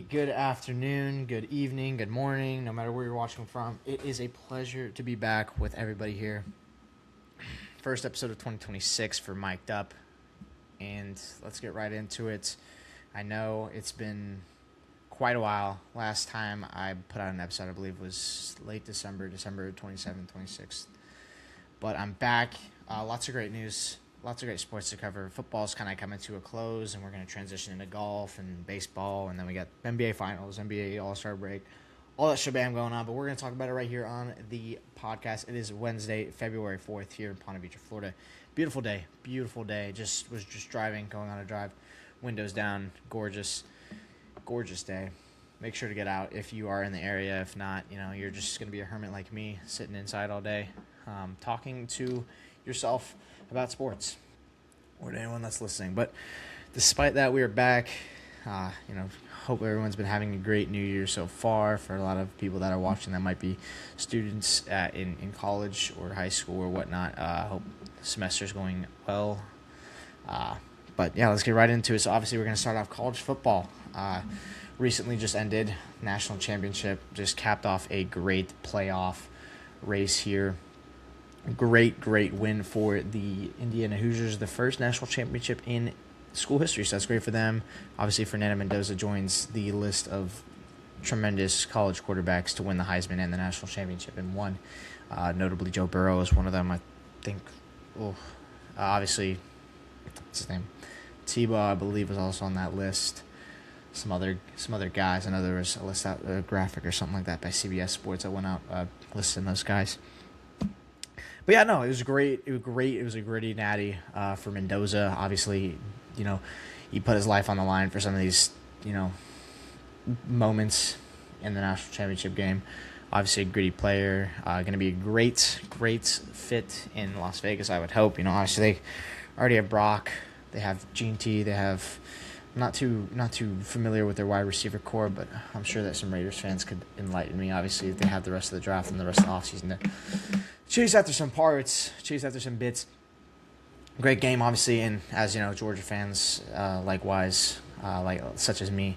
good afternoon, good evening, good morning, no matter where you're watching from. It is a pleasure to be back with everybody here. First episode of 2026 for Mic'd Up, and let's get right into it. I know it's been quite a while. Last time I put out an episode, I believe, was late December 27th, 26th. But I'm back. Lots of great news. Lots of great sports to cover. Football's kind of coming to a close, and we're going to transition into golf and baseball, and then we got NBA Finals, NBA All-Star break, all that shabam going on. But we're going to talk about it right here on the podcast. It is Wednesday, February 4th here in Ponte Vedra, Florida. Beautiful day. Was just driving, going on a drive, windows down, gorgeous day. Make sure to get out if you are in the area. If not, you're just going to be a hermit like me, sitting inside all day, talking to yourself about sports or to anyone that's listening. But despite that, we are back. Hope everyone's been having a great new year so far. For a lot of people that are watching that might be students in college or high school or whatnot, hope the semester's going well. But yeah, let's get right into it. So obviously we're going to start off college football. Recently just ended national championship, just capped off a great playoff race here. Great win for the Indiana Hoosiers, the first national championship in school history, so that's great for them. Obviously, Fernando Mendoza joins the list of tremendous college quarterbacks to win the Heisman and the national championship in one. Notably, Joe Burrow is one of them, I think. Obviously, what's his name? Tebow, I believe, was also on that list. Some other guys. I know there was a list out, a graphic or something like that by CBS Sports that went out listing those guys. But yeah, no, it was great. It was a gritty natty for Mendoza. Obviously, he put his life on the line for some of these, moments in the national championship game. Obviously, a gritty player. Going to be a great fit in Las Vegas, I would hope. Obviously, they already have Brock. They have Gene T. They have not too familiar with their wide receiver core, but I'm sure that some Raiders fans could enlighten me. Obviously, if they have the rest of the draft and the rest of the offseason to chase after some parts, chase after some bits. Great game, obviously, and as you know, Georgia fans, likewise, such as me,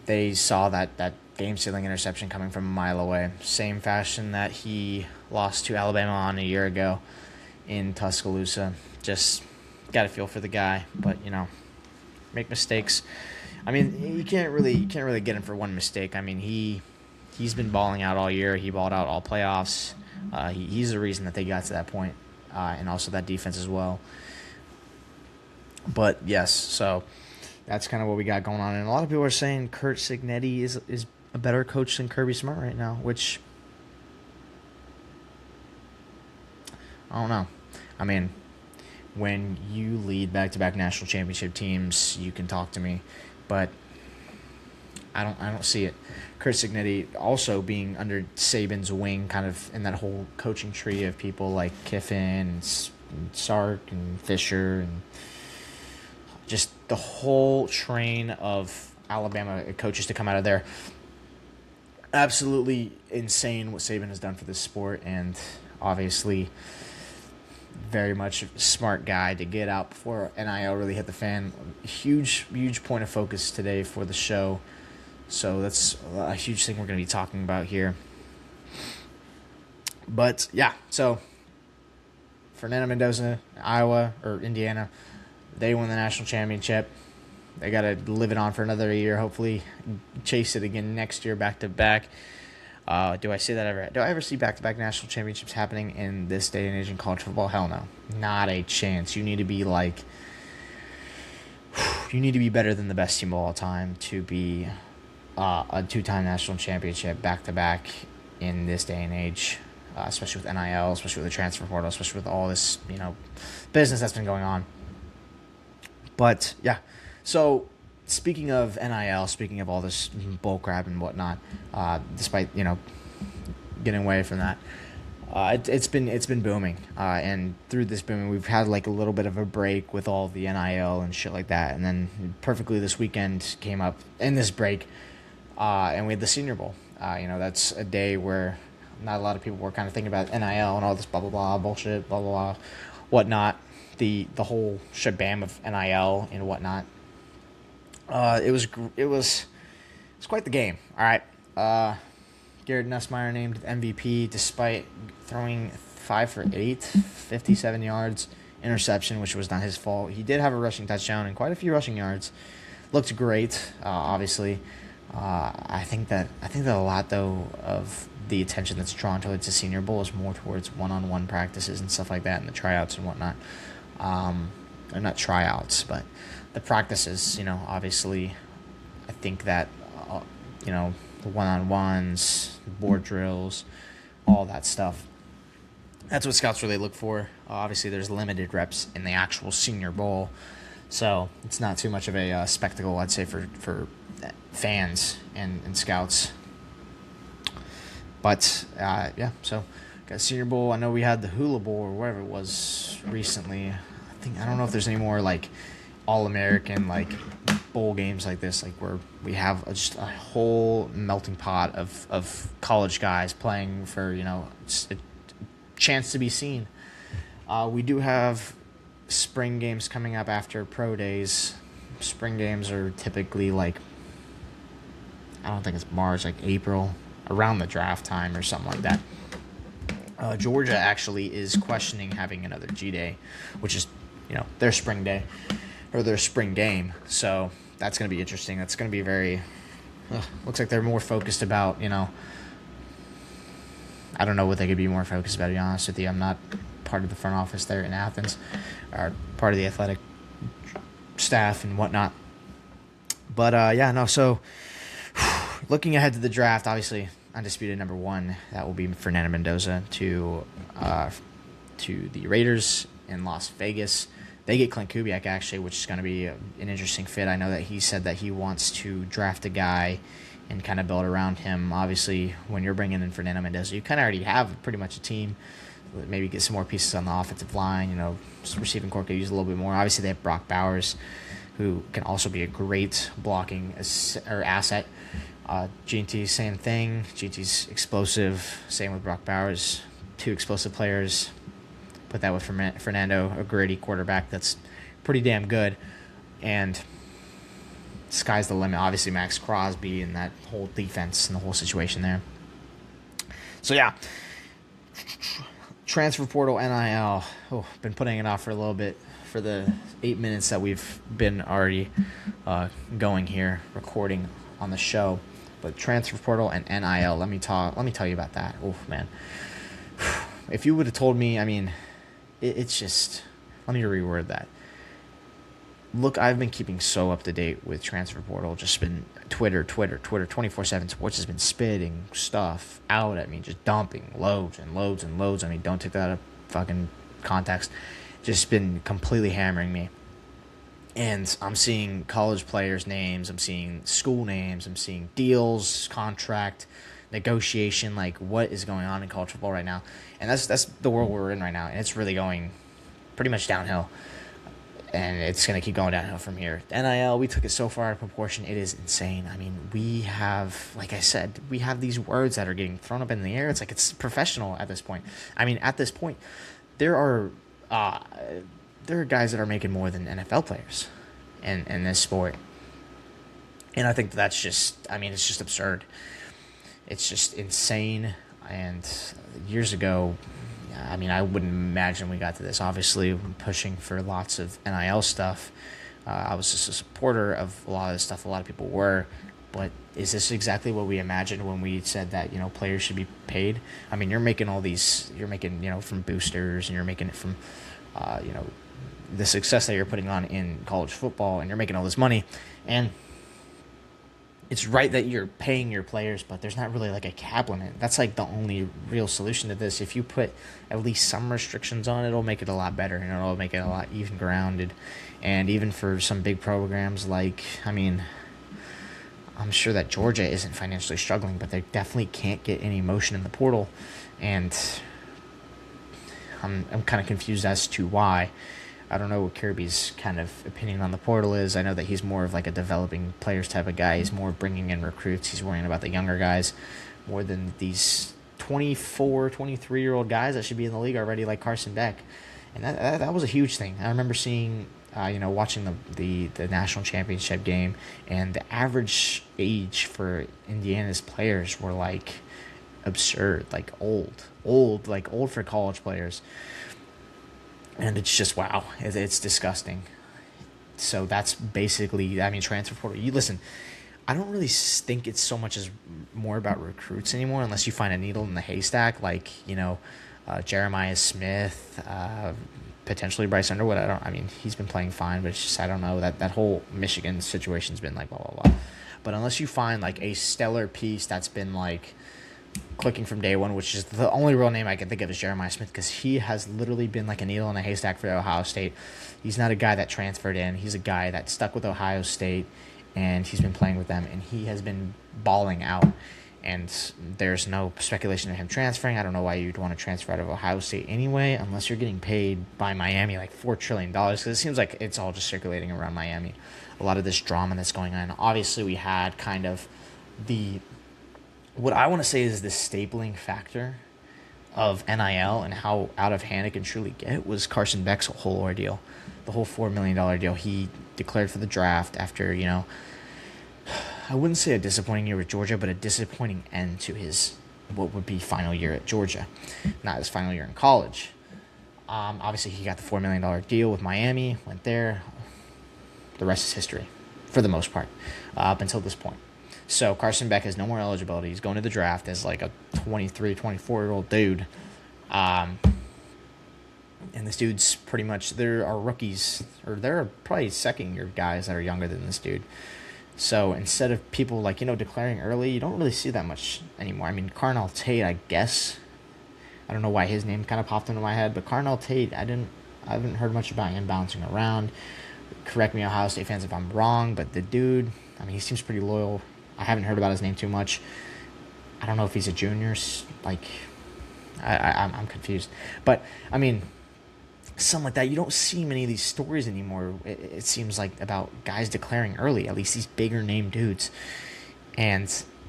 they saw that game-sealing interception coming from a mile away. Same fashion that he lost to Alabama on a year ago in Tuscaloosa. Just got a feel for the guy, but make mistakes. I mean, you can't really get him for one mistake. I mean, he's been balling out all year. He balled out all playoffs. He's the reason that they got to that point, and also that defense as well. But yes, so that's kind of what we got going on. And a lot of people are saying Curt Cignetti is a better coach than Kirby Smart right now, which I don't know. I mean, when you lead back-to-back national championship teams, you can talk to me, but I don't see it. Curt Cignetti also being under Saban's wing, kind of in that whole coaching tree of people like Kiffin and Sark and Fisher and just the whole train of Alabama coaches to come out of there. Absolutely insane what Saban has done for this sport, and obviously very much a smart guy to get out before NIL really hit the fan. Huge point of focus today for the show. So that's a huge thing we're going to be talking about here. But yeah, so Fernando Mendoza, Iowa or Indiana, they won the national championship. They got to live it on for another year. Hopefully, chase it again next year, back to back. Do I see that ever? Do I ever see back-to-back national championships happening in this day and age in college football? Hell no, not a chance. You need to be better than the best team of all time to be a two-time national championship back-to-back in this day and age, especially with NIL, especially with the transfer portal, especially with all this business that's been going on. But yeah, so speaking of NIL, speaking of all this bull crap and whatnot, despite getting away from that, it's been booming, and through this booming, we've had like a little bit of a break with all the NIL and shit like that, and then perfectly this weekend came up in this break, and we had the Senior Bowl. That's a day where not a lot of people were kind of thinking about NIL and all this blah blah blah bullshit, blah blah blah, whatnot. The whole shabam of NIL and whatnot. It was It's quite the game. All right. Garrett Nussmeier named MVP despite throwing 5 for 8, 57 yards, interception, which was not his fault. He did have a rushing touchdown and quite a few rushing yards. Looked great, obviously. I think that a lot though of the attention that's drawn towards the Senior Bowl is more towards one-on-one practices and stuff like that, and the tryouts and whatnot. Or not tryouts, but the practices. Obviously, I think that the one-on-ones, board drills, all that stuff. That's what scouts really look for. Obviously, there's limited reps in the actual Senior Bowl, so it's not too much of a spectacle, I'd say, for fans and scouts. But, so got Senior Bowl. I know we had the Hula Bowl or whatever it was recently. I don't know if there's any more, All-American, bowl games like this, where we have just a whole melting pot of college guys playing for, a chance to be seen. We do have spring games coming up after pro days. Spring games are typically I don't think it's March, April, around the draft time or something like that. Georgia actually is questioning having another G Day, which is, their spring day or their spring game. So that's going to be interesting. That's going to be very, looks like they're more focused about, I don't know what they could be more focused about, to be honest with you. I'm not part of the front office there in Athens, or part of the athletic staff and whatnot. But, so looking ahead to the draft, obviously, undisputed number 1, that will be Fernando Mendoza to the Raiders in Las Vegas. They get Clint Kubiak, actually, which is going to be an interesting fit. I know that he said that he wants to draft a guy and kind of build around him. Obviously, when you're bringing in Fernando Mendoza, you kind of already have pretty much a team. Maybe get some more pieces on the offensive line. Receiving corps could use a little bit more. Obviously, they have Brock Bowers, who can also be a great blocking asset. GT, same thing. GT's explosive. Same with Brock Bowers. 2 explosive players. Put that with Fernando, a gritty quarterback that's pretty damn good. And sky's the limit. Obviously, Max Crosby and that whole defense and the whole situation there. So, yeah. Transfer portal, NIL. Been putting it off for a little bit for the 8 minutes that we've been already going here, recording on the show. But transfer portal and NIL, let me tell you about that. Oh, man. If you would have told me, it's just, let me reword that. Look, I've been keeping so up to date with transfer portal. Just been Twitter, 24/7 Sports has been spitting stuff out at me, just dumping loads and loads and loads. Don't take that out of fucking context. Just been completely hammering me. And I'm seeing college players' names, I'm seeing school names, I'm seeing deals, contract, negotiation, what is going on in college football right now. And that's the world we're in right now, and it's really going pretty much downhill. And it's going to keep going downhill from here. NIL, we took it so far out of proportion, it is insane. We have, like I said, we have these words that are getting thrown up in the air. It's professional at this point. At this point, there are guys that are making more than NFL players in this sport. And I think that's just, it's just absurd. It's just insane. And years ago, I wouldn't imagine we got to this. Obviously, pushing for lots of NIL stuff. I was just a supporter of a lot of this stuff. A lot of people were. But is this exactly what we imagined when we said that, players should be paid? You're making all these, from boosters, and you're making it from, the success that you're putting on in college football, and you're making all this money. And it's right that you're paying your players, but there's not really a cap limit. That's the only real solution to this. If you put at least some restrictions on it, it'll make it a lot better, and it'll make it a lot even grounded. And even for some big programs I'm sure that Georgia isn't financially struggling, but they definitely can't get any motion in the portal. And I'm kind of confused as to why. I don't know what Kirby's kind of opinion on the portal is. I know that he's more of a developing players type of guy. He's more bringing in recruits. He's worrying about the younger guys more than these 24, 23-year-old guys that should be in the league already, like Carson Beck. And that was a huge thing. I remember seeing watching the national championship game, and the average age for Indiana's players were like absurd, like old for college players, and it's just wow, it's disgusting. So that's basically, I mean, transfer portal. You listen, I don't really think it's so much as more about recruits anymore, unless you find a needle in the haystack, like Jeremiah Smith, potentially Bryce Underwood. I mean, he's been playing fine, but it's just I don't know that whole Michigan situation's been like blah blah blah. But unless you find like a stellar piece that's been like clicking from day one, which is the only real name I can think of is Jeremiah Smith, because he has literally been like a needle in a haystack for Ohio State. He's not a guy that transferred in. He's a guy that stuck with Ohio State, and he's been playing with them, and he has been balling out. And there's no speculation of him transferring. I don't know why you'd want to transfer out of Ohio State anyway, unless you're getting paid by Miami like $4 trillion, because it seems like it's all just circulating around Miami. A lot of this drama that's going on. Obviously, we had kind of what I want to say is the stapling factor of NIL and how out of hand it can truly get was Carson Beck's whole ordeal. The whole $4 million deal. He declared for the draft after, I wouldn't say a disappointing year with Georgia, but a disappointing end to his what would be final year at Georgia, not his final year in college. Obviously, he got the $4 million deal with Miami, went there. The rest is history, for the most part, up until this point. So Carson Beck has no more eligibility. He's going to the draft as like a 23, 24-year-old dude. And this dude's pretty much, there are rookies, or there are probably second-year guys that are younger than this dude. So instead of people like, declaring early, you don't really see that much anymore. I mean, Carnell Tate, I guess. I don't know why his name kind of popped into my head, but Carnell Tate, I haven't heard much about him bouncing around. Correct me, Ohio State fans, if I'm wrong, but the dude, I mean, he seems pretty loyal. I haven't heard about his name too much. I don't know if he's a junior. Like, I'm confused. But, I mean, something like that. You don't see many of these stories anymore, it seems like, about guys declaring early, at least these bigger name dudes. And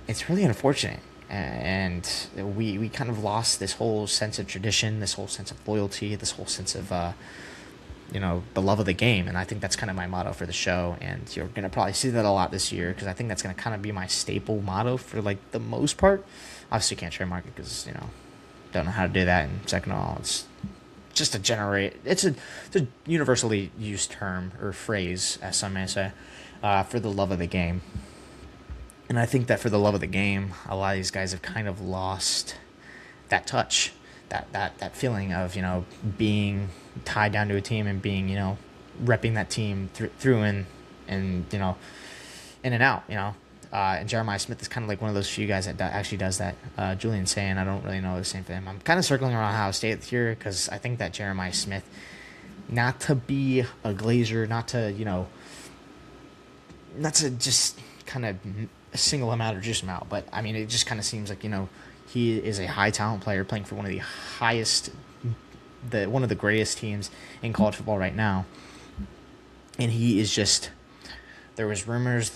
it's really unfortunate. And we kind of lost this whole sense of tradition, this whole sense of loyalty, this whole sense of the love of the game. And I think that's kind of my motto for the show, and you're going to probably see that a lot this year, because I think that's going to kind of be my staple motto for like the most part. Obviously can't trademark it because don't know how to do that, and second of all, it's just it's a universally used term or phrase, as some may say, for the love of the game. And I think that for the love of the game, a lot of these guys have kind of lost that touch, that feeling of being tied down to a team and being repping that team through and in and out. And Jeremiah Smith is kind of like one of those few guys that actually does that. Julian saying, I don't really know the same for him. I'm kind of circling around Ohio State here, because I think that Jeremiah Smith, not to be a Glazer, not to just kind of single him out or juice him out, but I mean, it just kind of seems like he is a high talent player playing for one of the highest, one of the greatest teams in college football right now, and he is just. There was rumors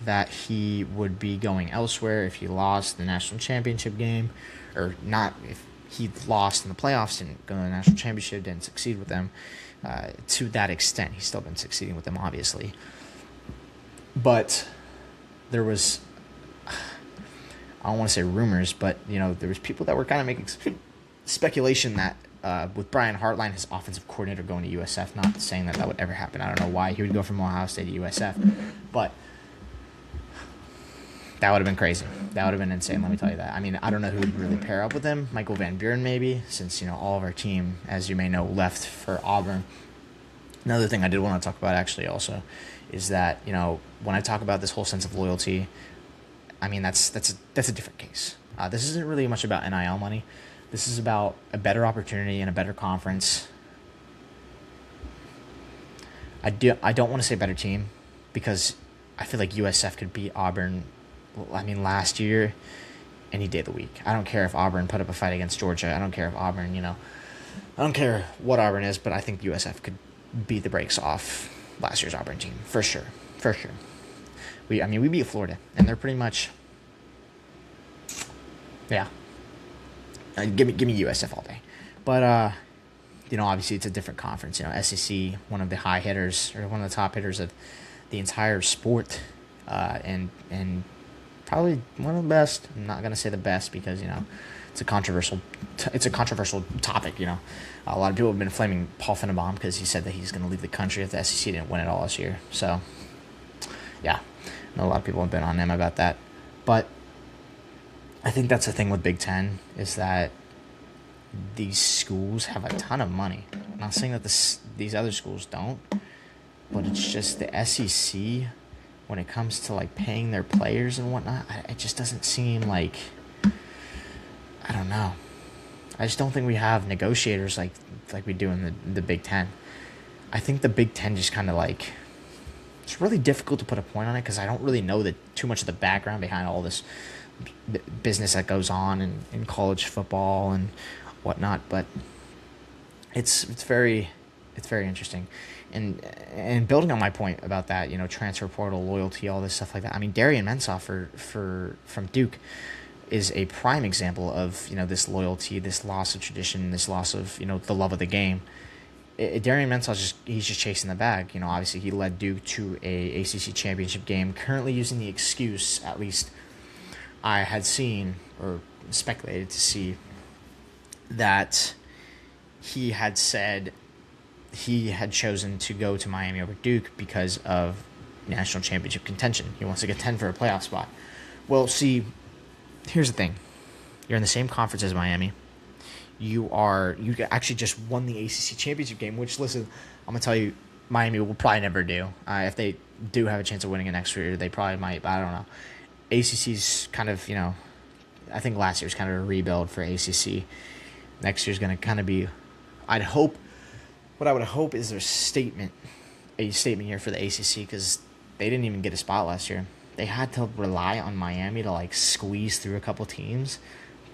that he would be going elsewhere if he lost the national championship game, or not if he lost in the playoffs, didn't go to the national championship, didn't succeed with them to that extent. He's still been succeeding with them, obviously. But there was, I don't want to say rumors, but there was people that were kind of making speculation that with Brian Hartline, his offensive coordinator, going to USF, not saying that would ever happen. I don't know why he would go from Ohio State to USF, but that would have been crazy. That would have been insane, let me tell you that. I mean, I don't know who would really pair up with him. Michael Van Buren, maybe, since, all of our team, as you may know, left for Auburn. Another thing I did want to talk about, actually, also, is that, when I talk about this whole sense of loyalty, I mean, that's a different case. This isn't really much about NIL money. This is about a better opportunity and a better conference. I don't want to say better team, because I feel like USF could beat Auburn, last year, any day of the week. I don't care if Auburn put up a fight against Georgia. I don't care if Auburn, I don't care what Auburn is, but I think USF could beat the brakes off last year's Auburn team, for sure. We beat Florida, and they're pretty much, yeah. Give me USF all day, but obviously it's a different conference. SEC, one of the high hitters or one of the top hitters of the entire sport, and probably one of the best. I'm not gonna say the best because it's a controversial topic. A lot of people have been flaming Paul Finnenbaum because he said that he's going to leave the country if the SEC didn't win it all this year. So, yeah, I know a lot of people have been on him about that. But I think that's the thing with Big Ten is that these schools have a ton of money. I'm not saying that these other schools don't, but it's just the SEC, when it comes to, like, paying their players and whatnot, it just doesn't seem like, I don't know. I just don't think we have negotiators like we do in the Big Ten. I think the Big Ten just kind of like, it's really difficult to put a point on it because I don't really know too much of the background behind all this business that goes on in college football and whatnot. But it's very interesting. And building on my point about that, transfer portal, loyalty, all this stuff like that. I mean, Darian Mensah from Duke is a prime example of this loyalty, this loss of tradition, this loss of the love of the game. Darian Mensah he's just chasing the bag. Obviously he led Duke to a ACC championship game. Currently using the excuse, at least I had seen or speculated to see, that he had said he had chosen to go to Miami over Duke because of national championship contention. He wants to contend for a playoff spot. Well, see, here's the thing. You're in the same conference as Miami. You actually just won the ACC championship game, which, listen, I'm going to tell you, Miami will probably never do. If they do have a chance of winning it next year, they probably might, but I don't know. ACC's kind of, I think last year was kind of a rebuild for ACC. Next year's going to kind of be, what I would hope is a statement year for the ACC, because they didn't even get a spot last year. They had to rely on Miami to, like, squeeze through a couple teams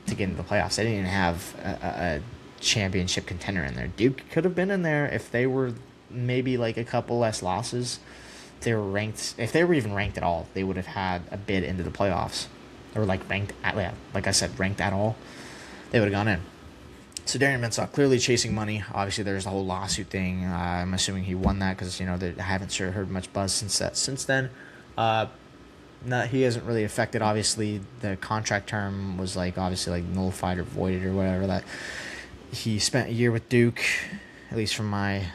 to get into the playoffs. They didn't even have a championship contender in there. Duke could have been in there if they were maybe, like, a couple less losses. If they were even ranked at all, they would have had a bid into the playoffs. Or, like, ranked at all. They would have gone in. So Darian Mensah clearly chasing money. Obviously, there's the whole lawsuit thing. I'm assuming he won that because I haven't heard much buzz since then. He hasn't really affected. Obviously, the contract term was obviously nullified or voided or whatever. That he spent a year with Duke, at least from my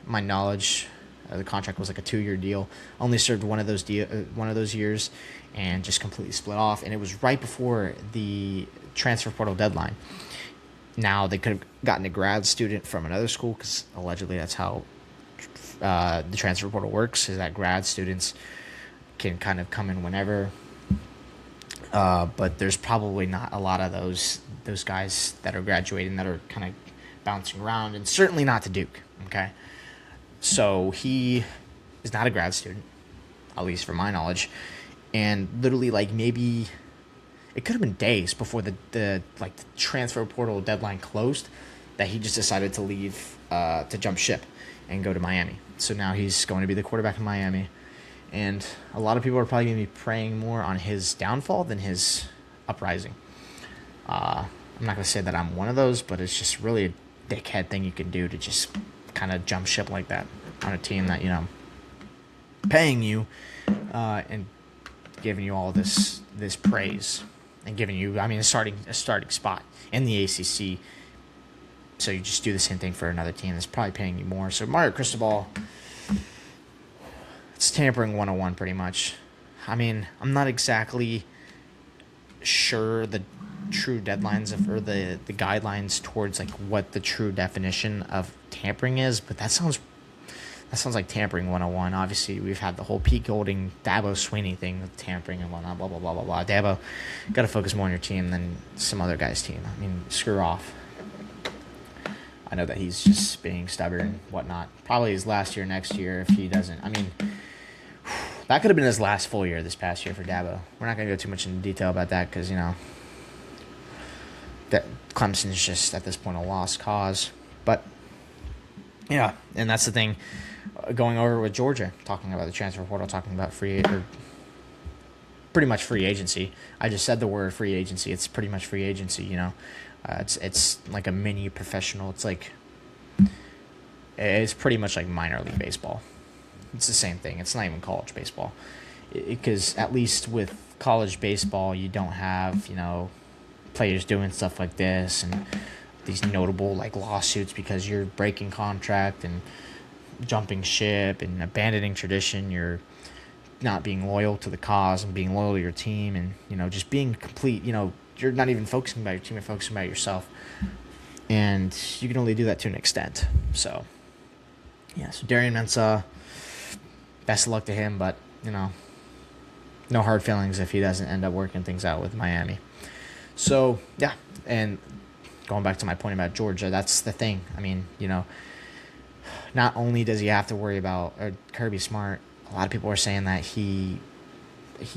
knowledge. The contract was a 2-year deal. Only served one of those years, and just completely split off. And it was right before the transfer portal deadline. Now they could have gotten a grad student from another school because allegedly that's how the transfer portal works. Is that grad students can kind of come in whenever, but there's probably not a lot of those guys that are graduating that are kind of bouncing around, and certainly not to Duke. Okay, so he is not a grad student, at least from my knowledge, and literally maybe it could have been days before the transfer portal deadline closed that he just decided to leave to jump ship and go to Miami. So now he's going to be the quarterback in Miami. And a lot of people are probably going to be preying more on his downfall than his uprising. I'm not going to say that I'm one of those, but it's just really a dickhead thing you can do to just kind of jump ship like that on a team that, paying you and giving you all this praise and giving you, a starting spot in the ACC. So you just do the same thing for another team that's probably paying you more. So Mario Cristobal, it's tampering 101 pretty much. I'm not exactly sure the true deadlines or the guidelines towards what the true definition of tampering is, but that sounds like tampering 101. Obviously, we've had the whole Pete Golding, Dabo Swinney thing with tampering and whatnot, blah, blah, blah, blah, blah. Dabo, got to focus more on your team than some other guy's team. Screw off. I know that he's just being stubborn and whatnot. Probably his last year next year if he doesn't. That could have been his last full year this past year for Dabo. We're not going to go too much into detail about that because, that Clemson's just at this point a lost cause. But, yeah, and that's the thing. Going over with Georgia, talking about the transfer portal, talking about pretty much free agency. I just said the word free agency. It's pretty much free agency, It's like a mini professional. It's like It's pretty much like minor league baseball. It's the same thing. It's not even college baseball. Because at least with college baseball, you don't have, players doing stuff like this and these notable like lawsuits because you're breaking contract and jumping ship and abandoning tradition. You're not being loyal to the cause and being loyal to your team, and just being complete. You're not even focusing about your team, you're focusing about yourself, and you can only do that to an extent. So so Darian Mensah, best of luck to him, but no hard feelings if he doesn't end up working things out with Miami. So yeah, and going back to my point about Georgia, that's the thing. I mean, not only does he have to worry about Kirby Smart, a lot of people are saying that he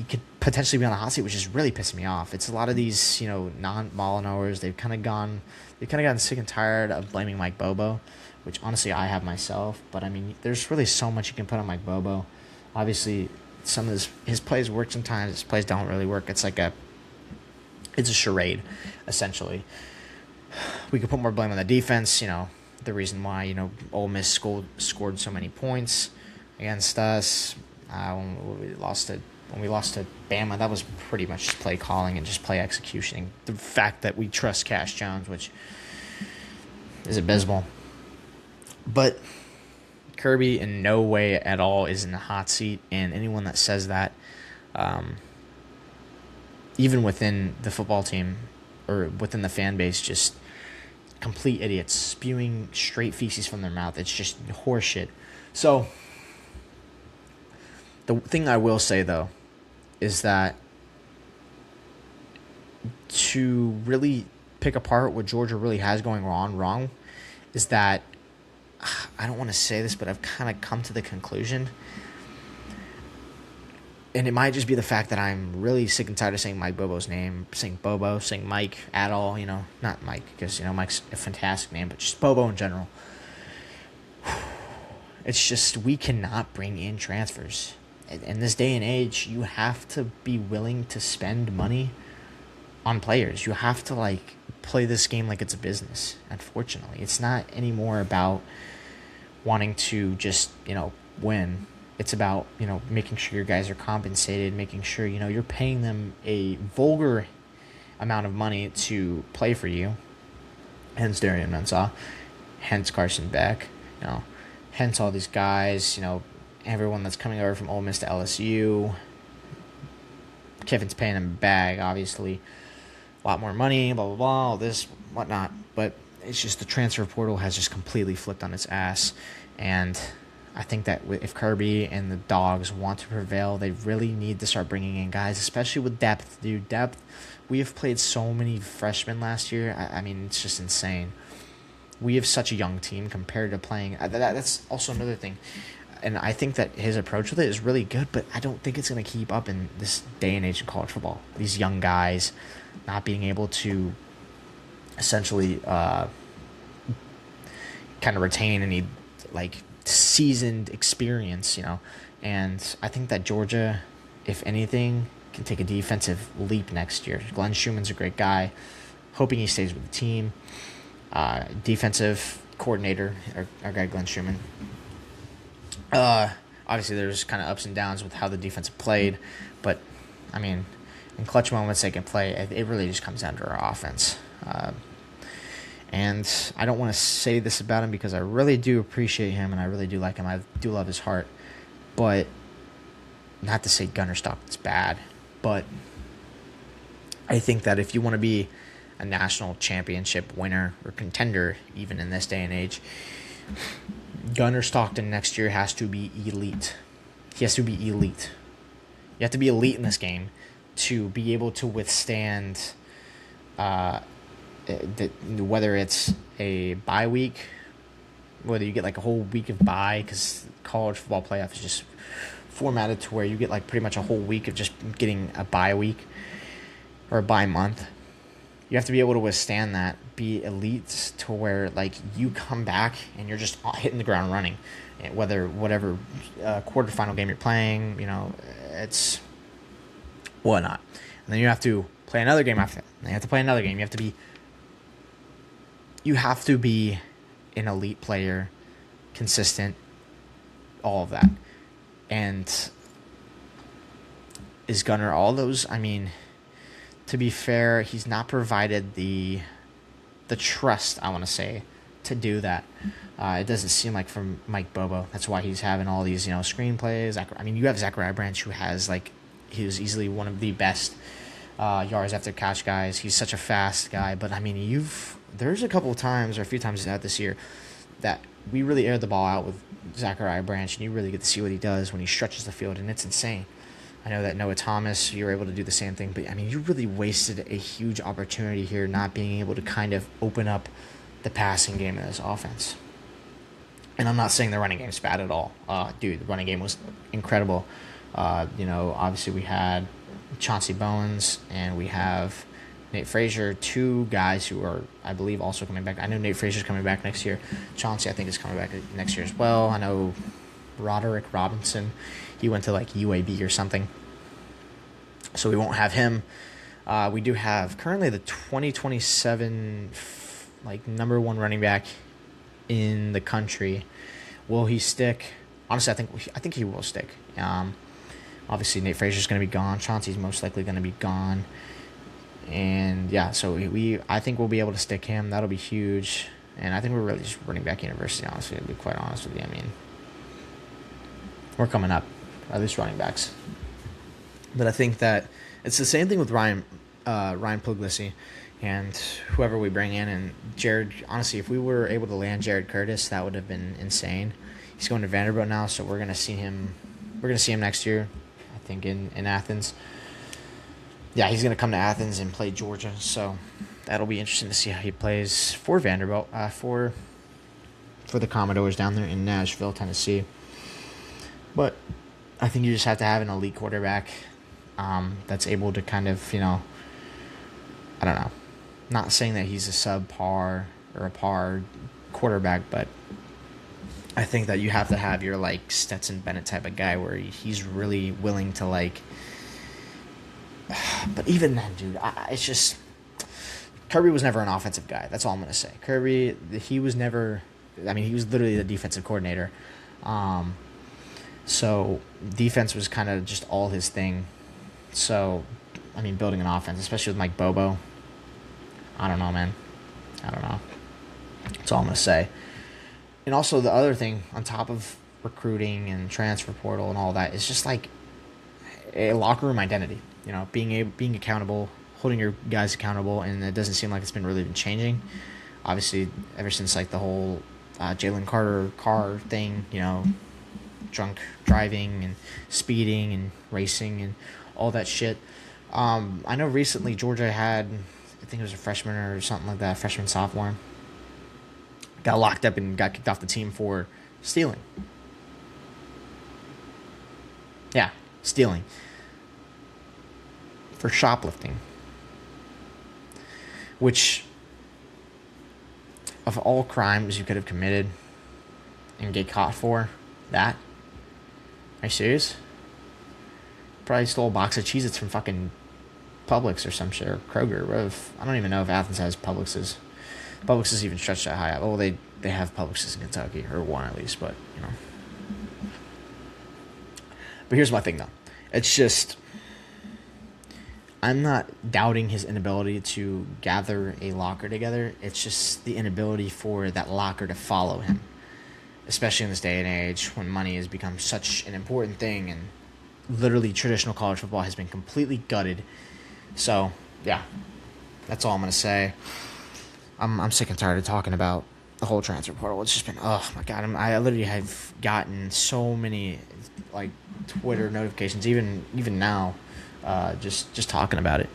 could potentially be on the hot seat, which is really pissing me off. It's a lot of these, non-ball knowers. They've kind of gotten sick and tired of blaming Mike Bobo, which honestly I have myself. But I mean, there's really so much you can put on Mike Bobo. Obviously, some of his plays work sometimes. His plays don't really work. It's a charade, essentially. We could put more blame on the defense. The reason why Ole Miss scored so many points against us when we lost to Bama, that was pretty much just play calling and just play execution. The fact that we trust Cash Jones, which is abysmal. But Kirby in no way at all is in the hot seat, and anyone that says that, even within the football team or within the fan base, just complete idiots spewing straight feces from their mouth. It's just horseshit. So the thing I will say, though, is that to really pick apart what Georgia really has going wrong is that, I don't want to say this, but I've kind of come to the conclusion, and it might just be the fact that I'm really sick and tired of saying Mike Bobo's name, saying Bobo, saying Mike at all, not Mike, because, Mike's a fantastic name, but just Bobo in general. It's just, we cannot bring in transfers. In this day and age, you have to be willing to spend money on players. You have to, play this game like it's a business, unfortunately. It's not anymore about wanting to just, win. It's about, making sure your guys are compensated, making sure, you're paying them a vulgar amount of money to play for you. Hence Darian Mensah, hence Carson Beck, hence all these guys, everyone that's coming over from Ole Miss to LSU. Kiffin's paying them a bag, obviously. A lot more money, blah, blah, blah, all this, whatnot. But it's just the transfer portal has just completely flipped on its ass. And I think that if Kirby and the Dogs want to prevail, they really need to start bringing in guys, especially with depth, dude. Depth. We have played so many freshmen last year. I mean, it's just insane. We have such a young team compared to playing. That's also another thing. And I think that his approach with it is really good, but I don't think it's going to keep up in this day and age in college football. These young guys not being able to essentially kind of retain any, seasoned experience, And I think that Georgia, if anything, can take a defensive leap next year. Glenn Schumann's a great guy. Hoping he stays with the team. Defensive coordinator, our guy Glenn Schumann. Obviously, there's kind of ups and downs with how the defense played, but I mean, in clutch moments they can play. It really just comes down to our offense. And I don't want to say this about him because I really do appreciate him and I really do like him. I do love his heart, but not to say Gunner Stockton's bad, but I think that if you want to be a national championship winner or contender, even in this day and age, Gunner Stockton next year has to be elite. He has to be elite. You have to be elite in this game to be able to withstand whether it's a bye week, whether you get a whole week of bye, because college football playoff is just formatted to where you get pretty much a whole week of just getting a bye week or a bye month. You have to be able to withstand that, be elite to where you come back and you're just hitting the ground running, whatever quarterfinal game you're playing, it's whatnot. And then you have to play another game after that. And you have to play another game. You have to be an elite player consistent, all of that. And is Gunnar all those? I mean, to be fair, he's not provided the trust, I want to say, to do that. It doesn't seem like from Mike Bobo. That's why he's having all these, screenplays. I mean, you have Zachariah Branch, who has, he was easily one of the best yards after catch guys. He's such a fast guy. But, I mean, there's a couple of times, or a few times this year, that we really aired the ball out with Zachariah Branch, and you really get to see what he does when he stretches the field, and it's insane. I know that Noah Thomas, you were able to do the same thing, but, I mean, you really wasted a huge opportunity here not being able to kind of open up the passing game of this offense. And I'm not saying the running game's bad at all. Dude, the running game was incredible. Obviously we had Chauncey Bowens, and we have Nate Frazier, two guys who are, I believe, also coming back. I know Nate Frazier's coming back next year. Chauncey, I think, is coming back next year as well. I know Roderick Robinson, he went to UAB or something, so we won't have him. We do have currently the 2027 number one running back in the country. Will he stick? Honestly, I think he will stick. Obviously Nate Frazier's going to be gone. Chauncey's most likely going to be gone, and yeah, so I think we'll be able to stick him. That'll be huge, and I think we're really just running back university. Honestly, to be quite honest with you, I mean, we're coming up, at least running backs. But I think that it's the same thing with Ryan Puglisi and whoever we bring in. And Jared, honestly, if we were able to land Jared Curtis, that would have been insane. He's going to Vanderbilt now, so we're going to see him. We're going to see him next year, I think, in Athens. Yeah, he's going to come to Athens and play Georgia, so that'll be interesting to see how he plays for Vanderbilt, for the Commodores down there in Nashville, Tennessee. But I think you just have to have an elite quarterback that's able to kind of, I don't know, not saying that he's a subpar or a par quarterback, but I think that you have to have your Stetson Bennett type of guy where he's really willing to but even then, dude, it's just Kirby was never an offensive guy. That's all I'm going to say. Kirby, he was never, I mean, he was literally the defensive coordinator. So defense was kind of just all his thing. So, I mean, building an offense, especially with Mike Bobo, I don't know, man. I don't know. That's all I'm going to say. And also the other thing, on top of recruiting and transfer portal and all that, is just a locker room identity. Being accountable, holding your guys accountable, and it doesn't seem like it's been really been changing. Obviously, ever since the whole Jalen Carter car thing, drunk driving and speeding and racing and all that shit. I know recently Georgia had, I think it was a freshman or something like that, freshman, sophomore, got locked up and got kicked off the team for stealing. Yeah, stealing. For shoplifting. Which, of all crimes you could have committed and get caught for, that? Are you serious? Probably stole a box of Cheez-Its from fucking Publix or some shit, or Kroger. I don't even know if Athens has Publixes. Publix is even stretched that high up. Oh, they have Publixes in Kentucky, or one at least, but, But here's my thing, though. It's just, I'm not doubting his inability to gather a locker together. It's just the inability for that locker to follow him, especially in this day and age when money has become such an important thing, and literally traditional college football has been completely gutted. So, yeah, that's all I'm going to say. I'm sick and tired of talking about the whole transfer portal. It's just been, oh my God, I literally have gotten so many Twitter notifications, even now, just talking about it.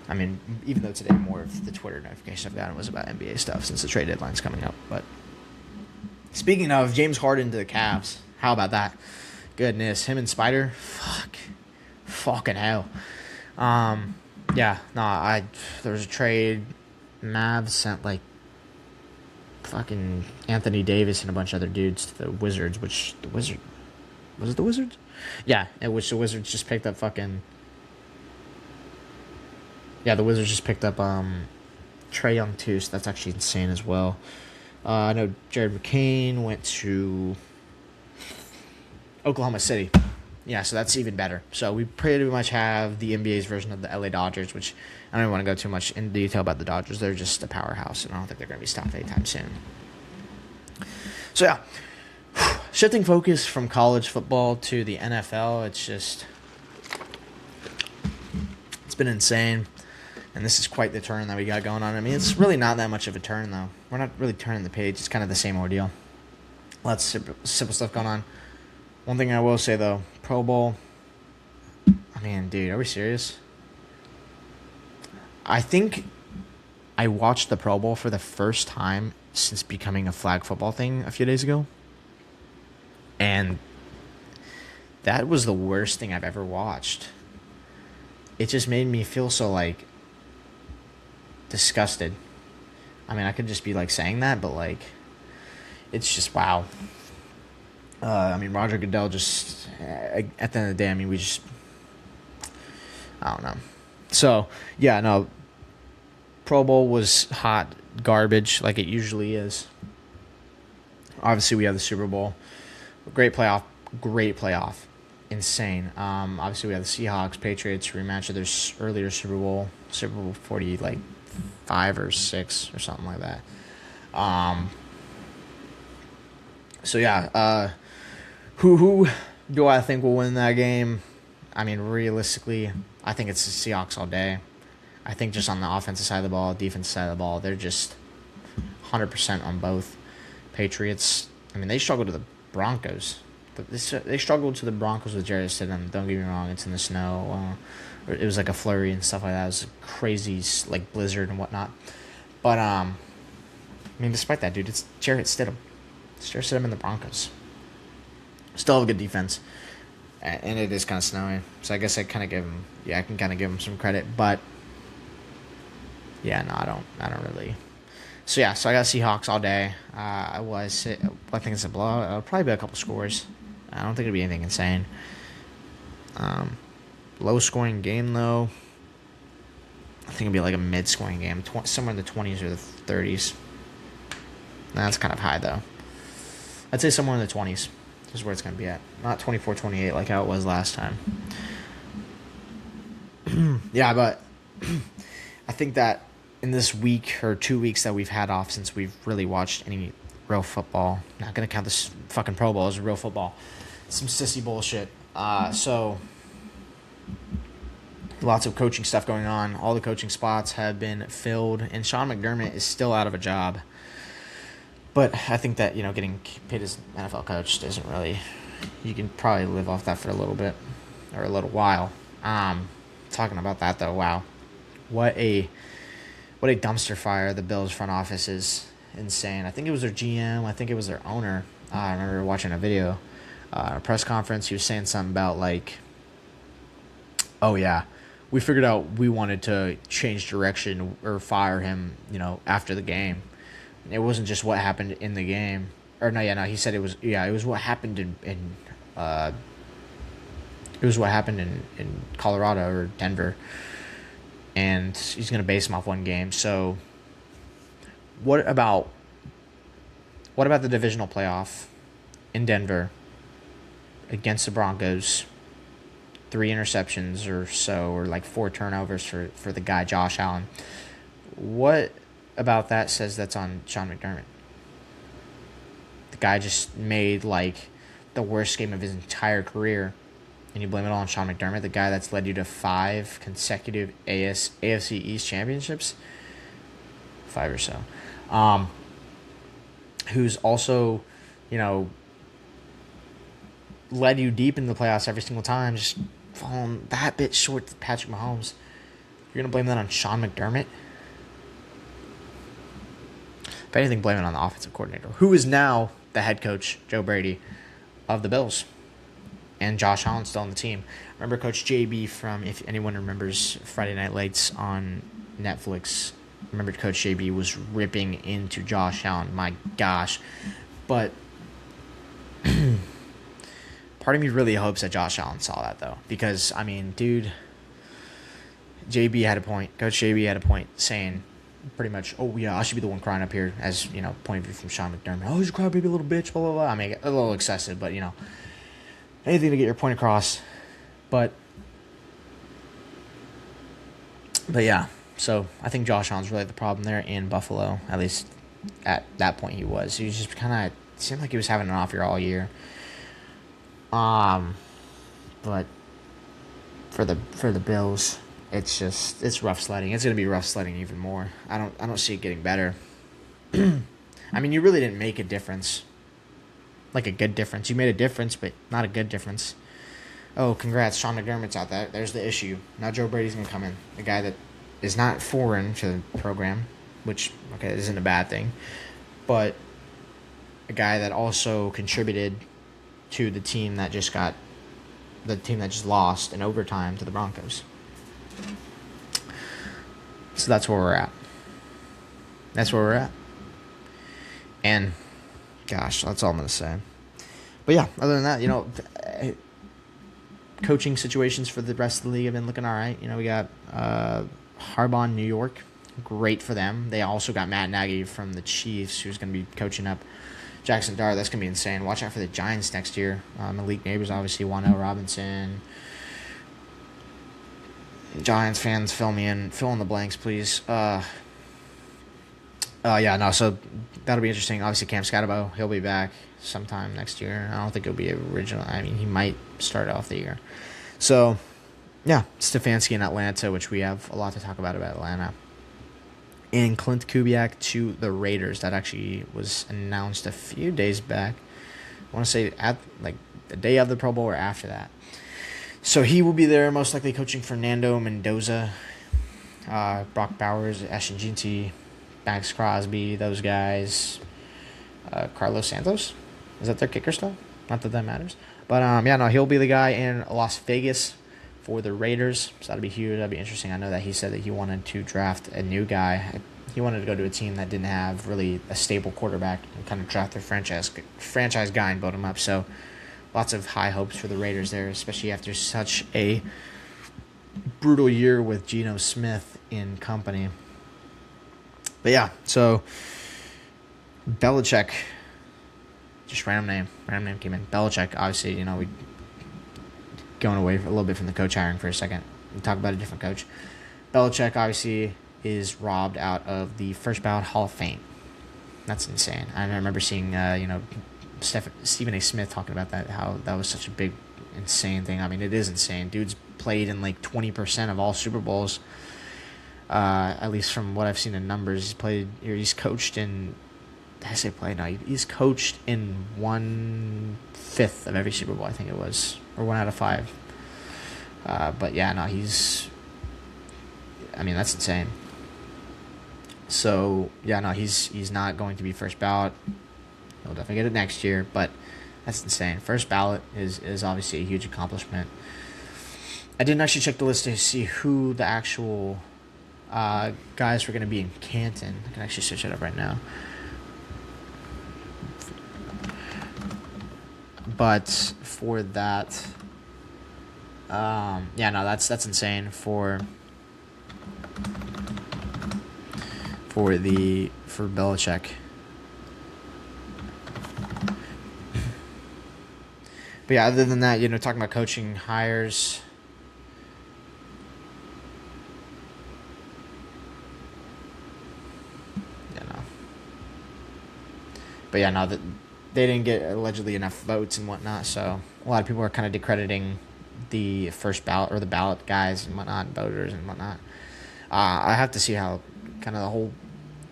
I mean, even though today more of the Twitter notifications I've gotten was about NBA stuff since the trade deadline's coming up. But speaking of James Harden to the Cavs, how about that? Goodness, him and Spider, fucking hell. There was a trade. Mavs sent fucking Anthony Davis and a bunch of other dudes to the Wizards, was it the Wizards? Yeah, in which the Wizards just picked up the Wizards just picked up Trae Young too, so that's actually insane as well. I know Jared McCain went to Oklahoma City. Yeah, so that's even better. So we pretty much have the NBA's version of the LA Dodgers, which I don't even want to go too much in detail about the Dodgers. They're just a powerhouse, and I don't think they're going to be stopped anytime soon. So yeah, shifting focus from college football to the NFL, it's been insane. And this is quite the turn that we got going on. I mean, it's really not that much of a turn, though. We're not really turning the page. It's kind of the same ordeal. Lots of simple stuff going on. One thing I will say, though, Pro Bowl. I mean, dude, are we serious? I think I watched the Pro Bowl for the first time since becoming a flag football thing a few days ago. And that was the worst thing I've ever watched. It just made me feel so, like, disgusted. I mean, I could just be like saying that, but like, it's just wow. I mean, Roger Goodell just at the end of the day, I mean, I don't know. So yeah, no. Pro Bowl was hot garbage like it usually is. Obviously, we have the Super Bowl, great playoff, insane. Obviously, we have the Seahawks Patriots rematch of their earlier Super Bowl 40 like 5 or 6 or something like that. So yeah, who do I think will win that game? I mean, realistically, I think it's the Seahawks all day. I think just on the offensive side of the ball, defensive side of the ball, they're just 100% on both. Patriots, I mean, they struggled to the Broncos. They struggled to the Broncos with Jarrett Stidham. Don't get me wrong, it's in the snow. It was like a flurry and stuff like that. It was a crazy like blizzard and whatnot. But I mean, despite that, dude, it's Jarrett Stidham. It's Jarrett Stidham and the Broncos. Still have a good defense, and it is kind of snowy. So I guess I can kind of give him some credit. But yeah, no, I don't really. So yeah, so I got Seahawks all day. I think it's a blowout. It'll probably be a couple scores. I don't think it'll be anything insane. Low scoring game though. I think it'll be like a mid scoring game, somewhere in the 20s or the 30s. That's kind of high though. I'd say somewhere in the 20s is where it's gonna be at. Not 24-28 like how it was last time. Yeah, but I think that in this week or 2 weeks that we've had off since we've really watched any real football, not gonna count this fucking Pro Bowl as real football. Some sissy bullshit. So lots of coaching stuff going on. All the coaching spots have been filled, and Sean McDermott is still out of a job. But I think that, getting paid as an NFL coach doesn't really... You can probably live off that for a little bit, or a little while. Talking about that, though, wow. What a dumpster fire the Bills front office is. Insane. I think it was their GM. I think it was their owner. I remember watching a video, a press conference. He was saying something about, like, oh, yeah, we figured out we wanted to change direction or fire him, after the game. It wasn't just what happened in the game. Or no, he said it was what happened in Colorado or Denver. And he's going to base him off one game. So what about the divisional playoff in Denver against the Broncos? 3 interceptions or so, or like 4 turnovers for the guy Josh Allen. What about that says that's on Sean McDermott? The guy just made like the worst game of his entire career, and you blame it all on Sean McDermott, the guy that's led you to 5 consecutive AFC East championships, 5 or so, who's also, led you deep in the playoffs every single time, just falling that bit short to Patrick Mahomes. You're going to blame that on Sean McDermott? If anything, blame it on the offensive coordinator, who is now the head coach, Joe Brady, of the Bills. And Josh Allen's still on the team. Remember Coach JB from, if anyone remembers Friday Night Lights on Netflix, remember Coach JB was ripping into Josh Allen. My gosh. But part of me really hopes that Josh Allen saw that, though. Because, I mean, dude, JB had a point. Coach JB had a point saying, pretty much, oh yeah, I should be the one crying up here, as point of view from Sean McDermott. Oh, he's a crybaby little bitch, blah blah blah. I mean, a little excessive, but anything to get your point across. But yeah, so I think Josh Allen's really the problem there in Buffalo. At least at that point, he was. He was just kind of seemed like he was having an off year all year. But for the Bills, it's rough sledding. It's gonna be rough sledding even more. I don't see it getting better. I mean, you really didn't make a difference, like a good difference. You made a difference, but not a good difference. Oh, congrats, Sean McDermott's out there. There's the issue. Now Joe Brady's gonna come in, a guy that is not foreign to the program, which isn't a bad thing, but a guy that also contributed to the team that just lost in overtime to the Broncos. So that's where we're at. And gosh, that's all I'm going to say. But yeah, other than that, coaching situations for the rest of the league have been looking all right. We got Harbaugh in New York. Great for them. They also got Matt Nagy from the Chiefs, who's going to be coaching up Jackson Dart. That's going to be insane. Watch out for the Giants next year. Malik Neighbors, obviously, Wan'Dale Robinson. Giants fans, fill in the blanks, please. So that'll be interesting. Obviously, Cam Scatterbo, he'll be back sometime next year. I don't think he'll be original. I mean, he might start off the year. So, yeah, Stefanski in Atlanta, which we have a lot to talk about Atlanta. And Clint Kubiak to the Raiders. That actually was announced a few days back. I want to say at the day of the Pro Bowl or after that. So he will be there, most likely coaching Fernando Mendoza, Brock Bowers, Ashton Jeanty, Max Crosby, those guys. Carlos Santos, is that their kicker still? Not that matters. But he'll be the guy in Las Vegas for the Raiders. So that'll be huge. That'll be interesting. I know that he said that he wanted to draft a new guy. He wanted to go to a team that didn't have really a stable quarterback and kind of draft their franchise guy and build him up. So lots of high hopes for the Raiders there, especially after such a brutal year with Geno Smith in company. But yeah, so Belichick, just random name came in. Belichick, obviously, we going away a little bit from the coach hiring for a second. We talk about a different coach. Belichick, obviously, is robbed out of the first ballot Hall of Fame. That's insane. I remember seeing, Stephen A. Smith talking about that, how that was such a big, insane thing. I mean, it is insane. Dude's played in 20% of all Super Bowls. At least from what I've seen in numbers, he's coached in. Did I say play? No, he's coached in 1/5 of every Super Bowl. I think it was, or 1 out of 5. But yeah, no, he's. I mean, that's insane. So yeah, no, he's not going to be first ballot. He'll definitely get it next year, but that's insane. First ballot is obviously a huge accomplishment. I didn't actually check the list to see who the actual guys were going to be in Canton. I can actually search it up right now. But for that, that's insane for Belichick. But yeah, other than that, talking about coaching hires. But yeah, no, that they didn't get allegedly enough votes and whatnot, so a lot of people are kind of discrediting the first ballot or the ballot guys and whatnot, voters and whatnot. I have to see how kind of the whole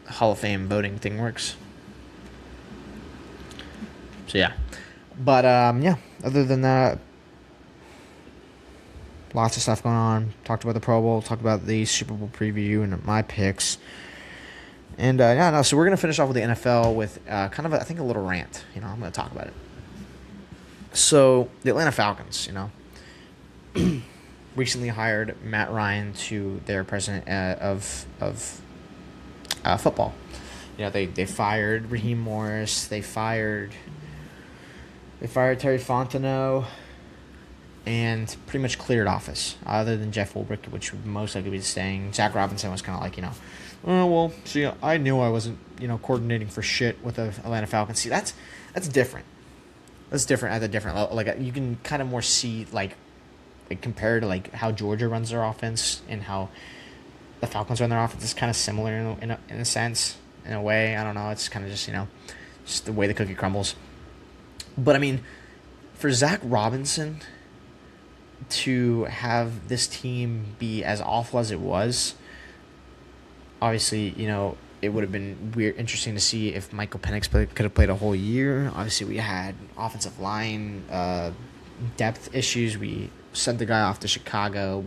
Hall of Fame voting thing works. So yeah, but other than that, lots of stuff going on. Talked about the Pro Bowl, talked about the Super Bowl preview and my picks. And so we're going to finish off with the NFL with kind of, I think, a little rant. I'm going to talk about it. So the Atlanta Falcons, recently hired Matt Ryan to their president of football. They fired Raheem Morris. They fired Terry Fontenot and pretty much cleared office, other than Jeff Ulbrich, which would most likely be staying. Zach Robinson was kind of Oh, well, see, I knew I wasn't, coordinating for shit with the Atlanta Falcons. See, that's different. That's different at a different level. Like, you can kind of more see, like compared to, like, how Georgia runs their offense and how the Falcons run their offense is kind of similar in a sense, in a way. I don't know. It's kind of just, just the way the cookie crumbles. But, I mean, for Zach Robinson to have this team be as awful as it was, obviously, it would have been interesting to see if Michael Penix could have played a whole year. Obviously, we had offensive line depth issues. We sent the guy off to Chicago.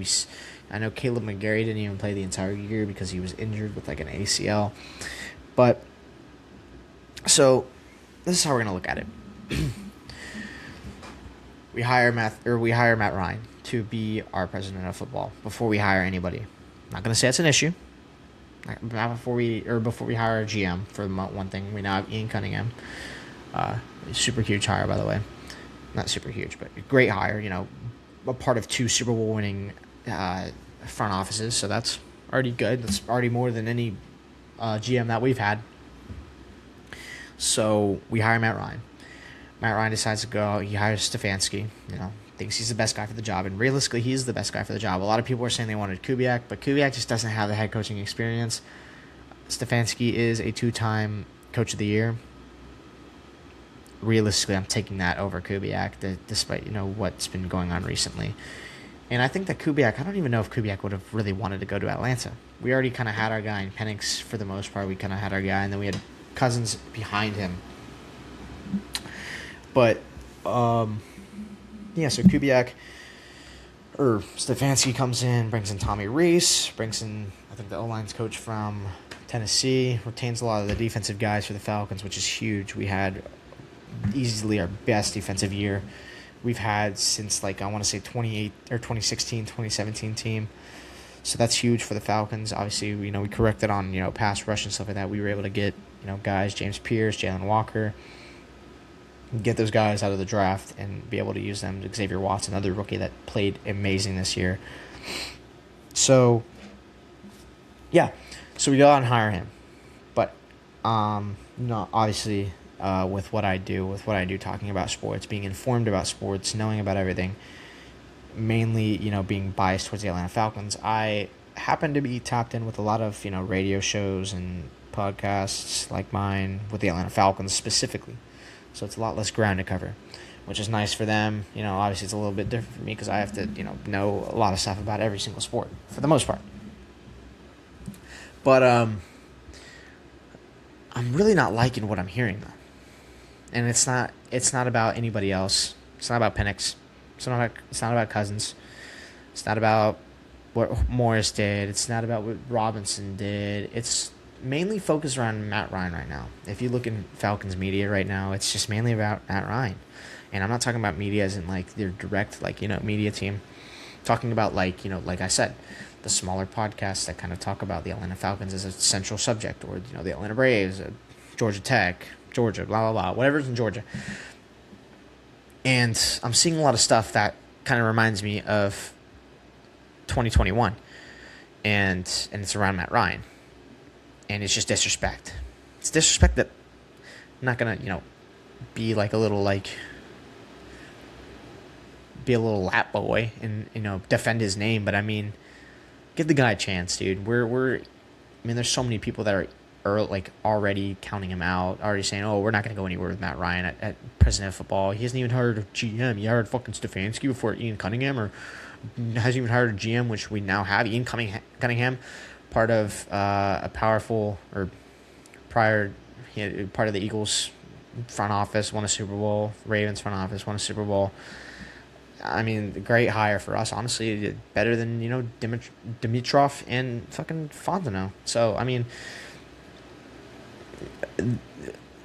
I know Caleb McGarry didn't even play the entire year because he was injured with like an ACL. But so this is how we're gonna look at it. we hire Matt Ryan to be our president of football before we hire anybody. I'm not gonna say it's an issue. Before we hire a GM, for one thing, we now have Ian Cunningham. Super huge hire, by the way. Not super huge, but great hire. A part of 2 Super Bowl winning front offices, so that's already good. That's already more than any GM that we've had. So we hire Matt Ryan. Matt Ryan decides to go. He hires Stefanski. Thinks he's the best guy for the job, and realistically, he's the best guy for the job. A lot of people are saying they wanted Kubiak, but Kubiak just doesn't have the head coaching experience. Stefanski is a 2-time Coach of the Year. Realistically, I'm taking that over Kubiak, despite what's been going on recently. And I think that Kubiak, I don't even know if Kubiak would have really wanted to go to Atlanta. We already kind of had our guy in Penix for the most part. We kind of had our guy, and then we had Cousins behind him. But so Kubiak or Stefanski comes in, brings in Tommy Reese, brings in, I think, the O-line's coach from Tennessee, retains a lot of the defensive guys for the Falcons, which is huge. We had easily our best defensive year we've had since, I want to say 2016, 2017 team. So that's huge for the Falcons. Obviously, we corrected on, pass rush and stuff like that. We were able to get, guys, James Pierce, Jalen Walker, get those guys out of the draft and be able to use them. Xavier Watts, another rookie that played amazing this year. So, yeah. So we go out and hire him. But, obviously, with what I do, talking about sports, being informed about sports, knowing about everything, mainly, being biased towards the Atlanta Falcons, I happen to be tapped in with a lot of, radio shows and podcasts like mine with the Atlanta Falcons specifically. So it's a lot less ground to cover, which is nice for them. Obviously it's a little bit different for me because I have to, know a lot of stuff about every single sport for the most part. But I'm really not liking what I'm hearing though. And it's not about anybody else. It's not about Penix. It's not about Cousins. It's not about what Morris did. It's not about what Robinson did. It's mainly focused around Matt Ryan right now. If you look in Falcons media right now, it's just mainly about Matt Ryan. And I'm not talking about media as in their direct media team. I'm talking about like I said, the smaller podcasts that kind of talk about the Atlanta Falcons as a central subject, or the Atlanta Braves, Georgia Tech, Georgia, blah blah blah, whatever's in Georgia. And I'm seeing a lot of stuff that kind of reminds me of 2021, and it's around Matt Ryan. And it's just disrespect. It's disrespect that I'm not going to, be a little lap boy and, defend his name. But, I mean, give the guy a chance, dude. There's so many people that are already counting him out, already saying, oh, we're not going to go anywhere with Matt Ryan at president of football. He hasn't even hired a GM. He hired fucking Stefanski before Ian Cunningham, or hasn't even hired a GM, which we now have, Ian Cunningham. Part of a powerful, or part of the Eagles front office, won a Super Bowl. Ravens front office won a Super Bowl. I mean, great hire for us, honestly. Better than, Dimitrov and fucking Fontenot. So, I mean,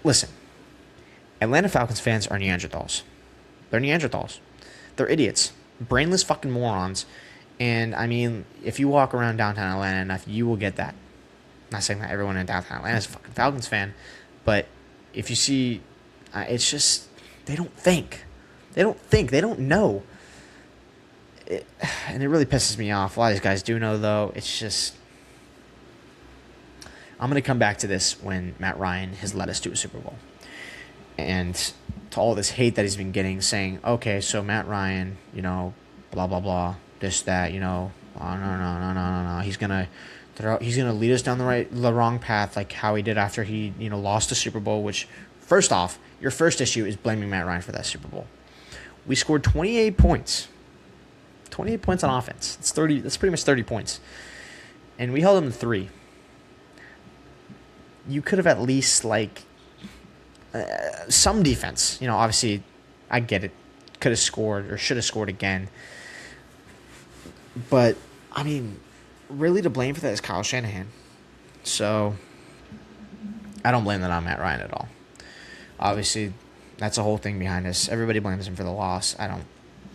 listen. Atlanta Falcons fans are Neanderthals. They're Neanderthals. They're idiots. Brainless fucking morons. And, I mean, if you walk around downtown Atlanta enough, you will get that. I'm not saying that everyone in downtown Atlanta is a fucking Falcons fan, but if you see, it's just, they don't think. They don't know. And it really pisses me off. A lot of these guys do know, though. It's just, I'm going to come back to this when Matt Ryan has led us to a Super Bowl. And to all this hate that he's been getting, saying, okay, so Matt Ryan, blah, blah, blah, this, that, oh, no. He's going to lead us down the wrong path, like how he did after he, lost the Super Bowl, which, first off, your first issue is blaming Matt Ryan for that Super Bowl. We scored 28 points. 28 points on offense. That's pretty much 30 points. And we held them to 3. You could have at least, some defense. Obviously, I get it. Could have scored or should have scored again. But, I mean, really to blame for that is Kyle Shanahan. So, I don't blame that on Matt Ryan at all. Obviously, that's the whole thing behind us. Everybody blames him for the loss. I don't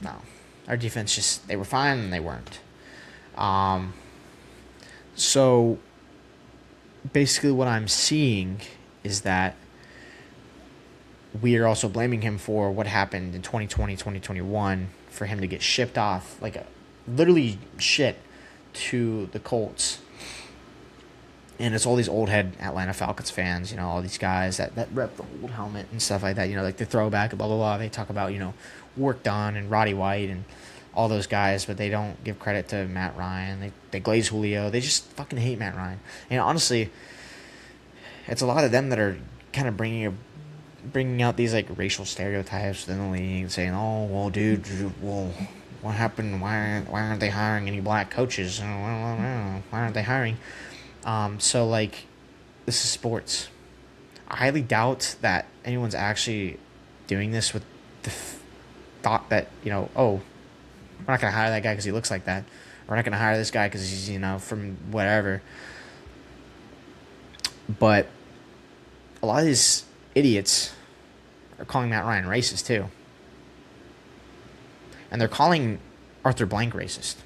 know. Our defense they were fine and they weren't. So, basically what I'm seeing is that we are also blaming him for what happened in 2020, 2021, for him to get shipped off, literally shit, to the Colts. And it's all these old head Atlanta Falcons fans, all these guys that rep the old helmet and stuff like that, like the throwback, blah, blah, blah. They talk about, Work Done and Roddy White and all those guys, but they don't give credit to Matt Ryan. They glaze Julio. They just fucking hate Matt Ryan. And honestly, it's a lot of them that are kind of bringing out these, racial stereotypes within the league and saying, oh, well, dude, what happened? Why aren't they hiring any black coaches? Why aren't they hiring? So, this is sports. I highly doubt that anyone's actually doing this with the thought that, oh, we're not going to hire that guy because he looks like that. We're not going to hire this guy because he's, from whatever. But a lot of these idiots are calling Matt Ryan racist, too. And they're calling Arthur Blank racist.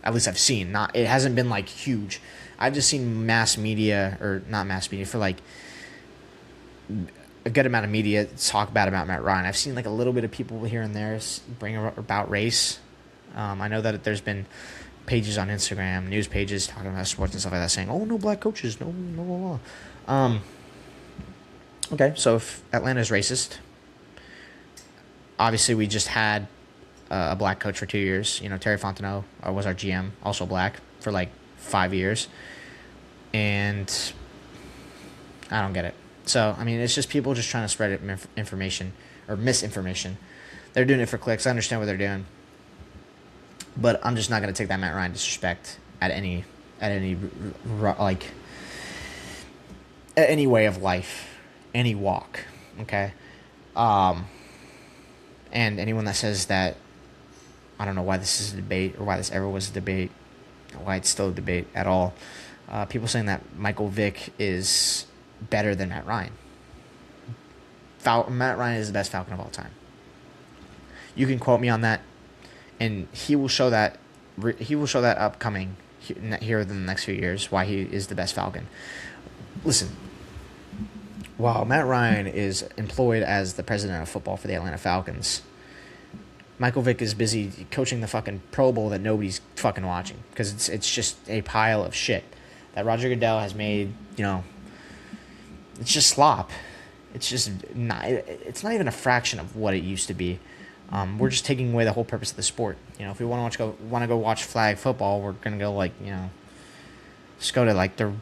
At least I've seen. It hasn't been, huge. I've just seen mass media, or not mass media, for, a good amount of media talk bad about Matt Ryan. I've seen, a little bit of people here and there bring about race. I know that there's been pages on Instagram, news pages talking about sports and stuff like that, saying, oh, no black coaches, no. Okay, so if Atlanta's racist, obviously we just had a black coach for 2 years. Terry Fontenot was our GM, also black, for 5 years. And I don't get it. So, I mean, it's just people just trying to spread information or misinformation. They're doing it for clicks. I understand what they're doing. But I'm just not going to take that Matt Ryan disrespect at any way of life, any walk, okay? And anyone that says that, I don't know why this is a debate or why this ever was a debate, why it's still a debate at all. People saying that Michael Vick is better than Matt Ryan. Matt Ryan is the best Falcon of all time. You can quote me on that, and he will show that upcoming here within the next few years why he is the best Falcon. Listen, while Matt Ryan is employed as the president of football for the Atlanta Falcons, Michael Vick is busy coaching the fucking Pro Bowl that nobody's fucking watching because it's just a pile of shit that Roger Goodell has made. It's just slop. It's just not. It's not even a fraction of what it used to be. We're just taking away the whole purpose of the sport. If we want to go watch flag football, we're gonna go just go to their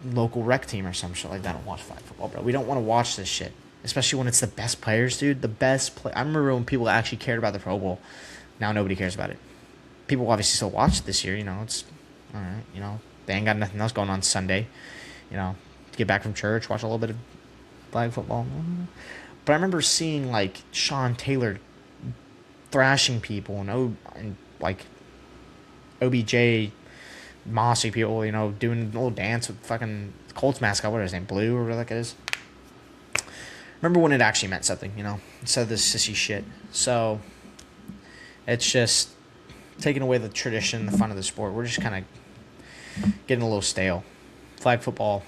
local rec team or some shit like that and watch flag football, bro. We don't want to watch this shit. Especially when it's the best players, dude. The best play. I remember when people actually cared about the Pro Bowl. Now nobody cares about it. People obviously still watch it this year. It's all right. They ain't got nothing else going on Sunday. Get back from church, watch a little bit of flag football. But I remember seeing Sean Taylor thrashing people and OBJ mossy people. Doing a little dance with fucking Colts mascot. What is his name? Blue or whatever it is. Remember when it actually meant something, instead of this sissy shit. So, it's just taking away the tradition, the fun of the sport. We're just kind of getting a little stale. Flag football,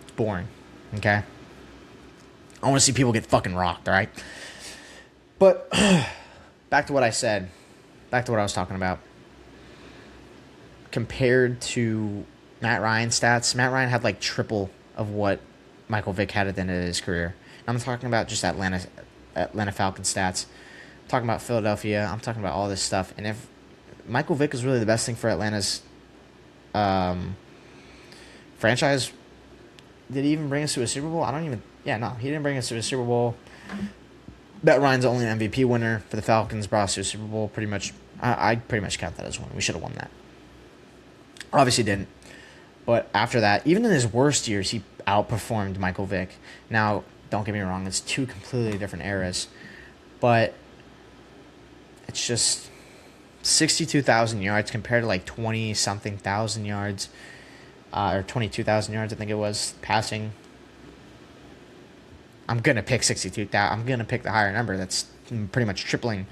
it's boring, okay? I want to see people get fucking rocked, all right? But, back to what I said. Back to what I was talking about. Compared to Matt Ryan's stats, Matt Ryan had triple of what Michael Vick had at the end of his career. I'm talking about just Atlanta Falcons stats. I'm talking about Philadelphia. I'm talking about all this stuff. And if Michael Vick is really the best thing for Atlanta's franchise, did he even bring us to a Super Bowl? No, he didn't bring us to a Super Bowl. Matt Ryan's the only MVP winner for the Falcons, brought us to a Super Bowl. Pretty much, I pretty much count that as one. We should have won that. Obviously didn't. But after that, even in his worst years, he outperformed Michael Vick. Now, don't get me wrong, it's two completely different eras. But it's just 62,000 yards compared to like 20-something thousand yards, or 22,000 yards, I think it was, passing. I'm going to pick 62,000. I'm going to pick the higher number. That's pretty much tripling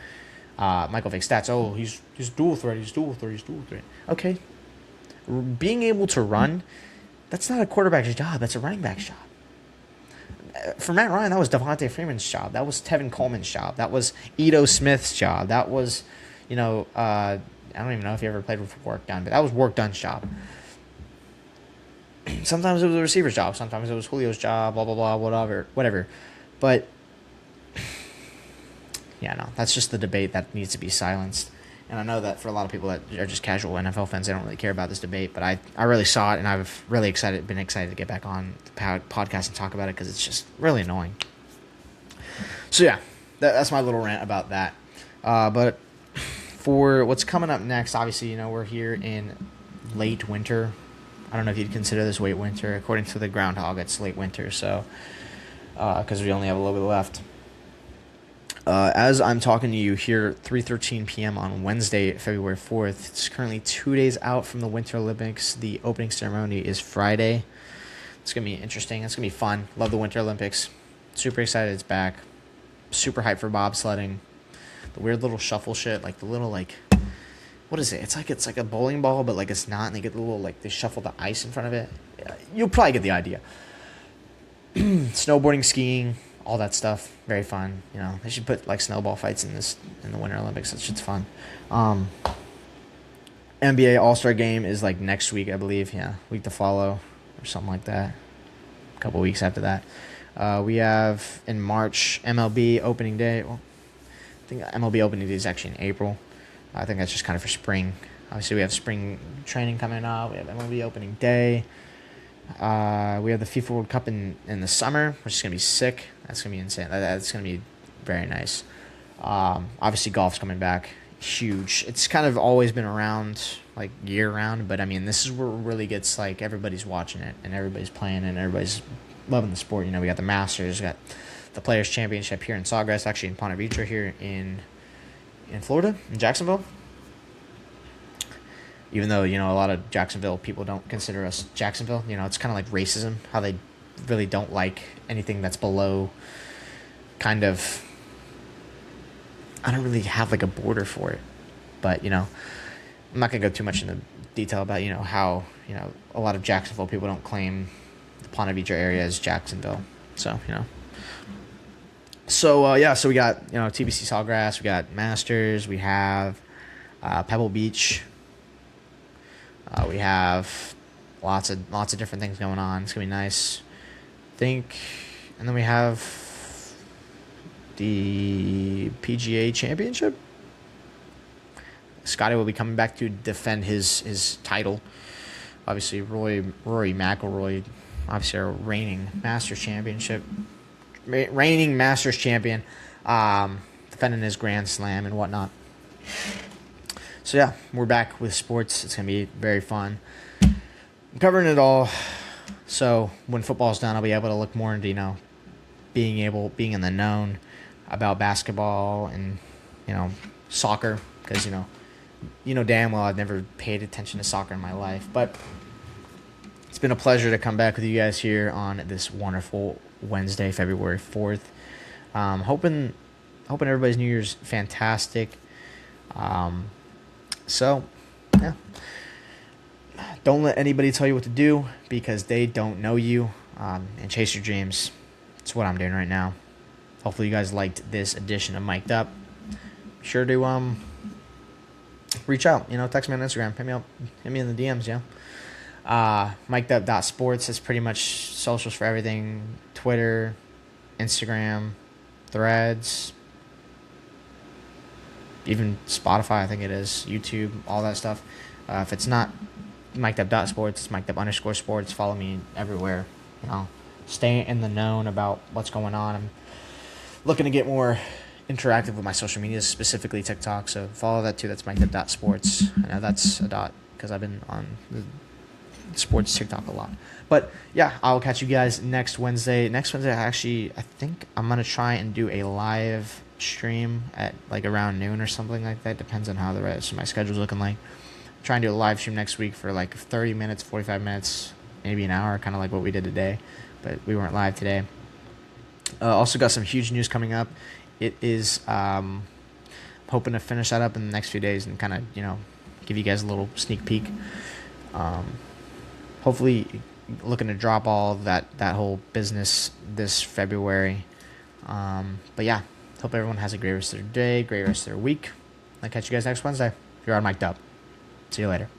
Michael Vick's stats. Oh, he's dual threat. Okay. Being able to run, that's not a quarterback's job. That's a running back's job. For Matt Ryan, that was Devontae Freeman's job. That was Tevin Coleman's job. That was Ito Smith's job. That was, I don't even know if he ever played with Work Done, but that was Work Done's job. Sometimes it was a receiver's job. Sometimes it was Julio's job, blah, blah, blah, whatever. But, yeah, no, that's just the debate that needs to be silenced. And I know that for a lot of people that are just casual NFL fans, they don't really care about this debate. But I really saw it, and I've really been excited to get back on the podcast and talk about it because it's just really annoying. So, yeah, that's my little rant about that. But for what's coming up next, obviously, we're here in late winter. I don't know if you'd consider this late winter. According to the groundhog, it's late winter, so because we only have a little bit left. As I'm talking to you here, 3:13 p.m. on Wednesday, February 4th. It's currently 2 days out from the Winter Olympics. The opening ceremony is Friday. It's going to be interesting. It's going to be fun. Love the Winter Olympics. Super excited it's back. Super hyped for bobsledding. The weird little shuffle shit, like the little, what is it? It's like a bowling ball, but it's not, and they get the little, they shuffle the ice in front of it. You'll probably get the idea. Snowboarding, skiing, all that stuff, very fun. They should put snowball fights in the Winter Olympics. That shit's fun. NBA All-Star Game is next week, I believe. Yeah, week to follow or something like that. A couple weeks after that. We have in March MLB opening day. Well, I think MLB opening day is actually in April. I think that's just kind of for spring. Obviously, we have spring training coming up. We have MLB opening day. We have the FIFA World Cup in the summer, which is going to be sick. That's going to be insane. That's going to be very nice. Obviously, golf's coming back. Huge. It's kind of always been around, year-round. But, this is where it really gets, everybody's watching it. And everybody's playing and everybody's loving the sport. We got the Masters. We got the Players' Championship here in Sawgrass. Actually, in Ponte Vedra here in Florida, in Jacksonville. Even though, a lot of Jacksonville people don't consider us Jacksonville. It's kind of like racism, how they really don't like anything that's below kind of, I don't really have a border for it. But, I'm not going to go too much into detail about, how, a lot of Jacksonville people don't claim the Ponte Vedra area as Jacksonville. So, So, so we got, TBC Sawgrass, we got Masters, we have Pebble Beach, we have lots of different things going on. It's going to be nice, and then we have the PGA Championship. Scotty will be coming back to defend his title. Obviously, Rory McIlroy, obviously our reigning Masters champion, defending his Grand Slam and whatnot. So yeah, we're back with sports. It's gonna be very fun. I'm covering it all. So when football's done, I'll be able to look more into being in the known about basketball and soccer, because damn well I've never paid attention to soccer in my life. But it's been a pleasure to come back with you guys here on this wonderful Wednesday, February 4th. Hoping everybody's New Year's fantastic. So, yeah. Don't let anybody tell you what to do because they don't know you. And chase your dreams. That's what I'm doing right now. Hopefully you guys liked this edition of Mic'd Up. Be sure to reach out. Text me on Instagram. Hit me up. Hit me in the DMs, yeah. MikeDup.sports is pretty much socials for everything. Twitter, Instagram, Threads, even Spotify, I think it is, YouTube, all that stuff. If it's not MikeDup.sports, it's MikeDup_sports. Follow me everywhere. Stay in the known about what's going on. I'm looking to get more interactive with my social media, specifically TikTok. So follow that too. That's MikeDup.sports. I know that's a dot because I've been on the sports TikTok a lot. But yeah, I'll catch you guys next Wednesday. Next Wednesday, I think I'm going to try and do a live stream at like around noon or something like that. Depends on how the rest of my schedule's looking like. Try and do a live stream next week for like 30 minutes, 45 minutes, maybe an hour, kind of like what we did today. But we weren't live today. Also got some huge news coming up. It is hoping to finish that up in the next few days and kind of, give you guys a little sneak peek. Hopefully looking to drop all of that whole business this February. But yeah, hope everyone has a great rest of their day, great rest of their week. I'll catch you guys next Wednesday. You're on Mic'd Up. See you later.